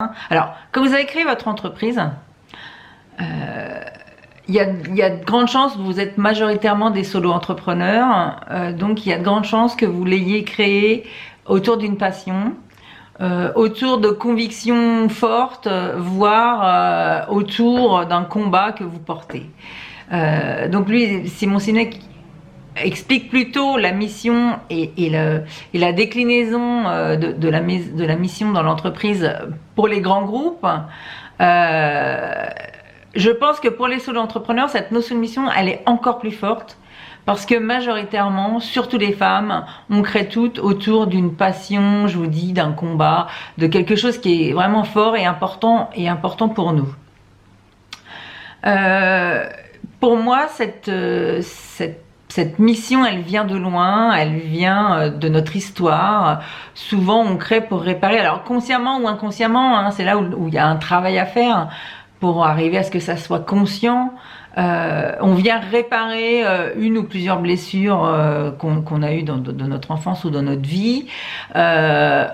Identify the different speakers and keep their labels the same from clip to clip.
Speaker 1: hein. Alors, quand vous avez créé votre entreprise, il y a de grandes chances, vous êtes majoritairement des solo-entrepreneurs, donc il y a de grandes chances que vous l'ayez créé autour d'une passion, autour de convictions fortes, voire autour d'un combat que vous portez. Donc lui, Simon Sinek explique plutôt la mission et la déclinaison de la mission dans l'entreprise pour les grands groupes. Je pense que pour les solo-entrepreneurs, cette notion de mission, elle est encore plus forte parce que majoritairement, surtout les femmes, on crée toutes autour d'une passion, je vous dis, d'un combat, de quelque chose qui est vraiment fort et important pour nous. Pour moi, cette mission, elle vient de loin, elle vient de notre histoire. Souvent, on crée pour réparer, alors consciemment ou inconsciemment, hein, c'est là où il y a un travail à faire pour arriver à ce que ça soit conscient. On vient réparer une ou plusieurs blessures qu'on a eues dans notre enfance ou dans notre vie,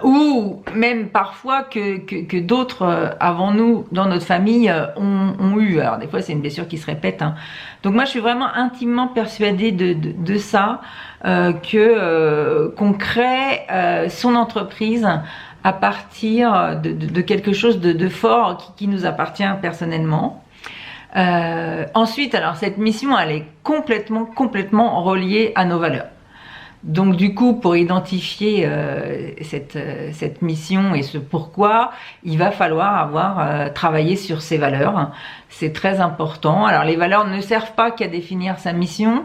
Speaker 1: ou même parfois que d'autres avant nous dans notre famille ont eu. Alors des fois c'est une blessure qui se répète, hein. Donc moi je suis vraiment intimement persuadée de ça, qu'on crée son entreprise à partir de quelque chose de fort qui nous appartient personnellement. Ensuite, alors cette mission, elle est complètement reliée à nos valeurs. Donc du coup, pour identifier cette mission et ce pourquoi, il va falloir avoir travaillé sur ces valeurs. C'est très important. Alors les valeurs ne servent pas qu'à définir sa mission,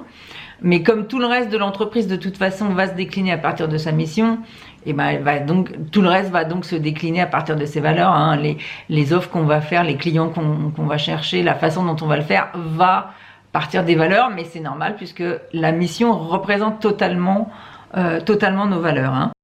Speaker 1: mais comme tout le reste de l'entreprise de toute façon va se décliner à partir de sa mission, et ben tout le reste va donc se décliner à partir de ces valeurs, hein. Les offres qu'on va faire, les clients qu'on va chercher, la façon dont on va le faire va partir des valeurs, mais c'est normal puisque la mission représente totalement nos valeurs, hein.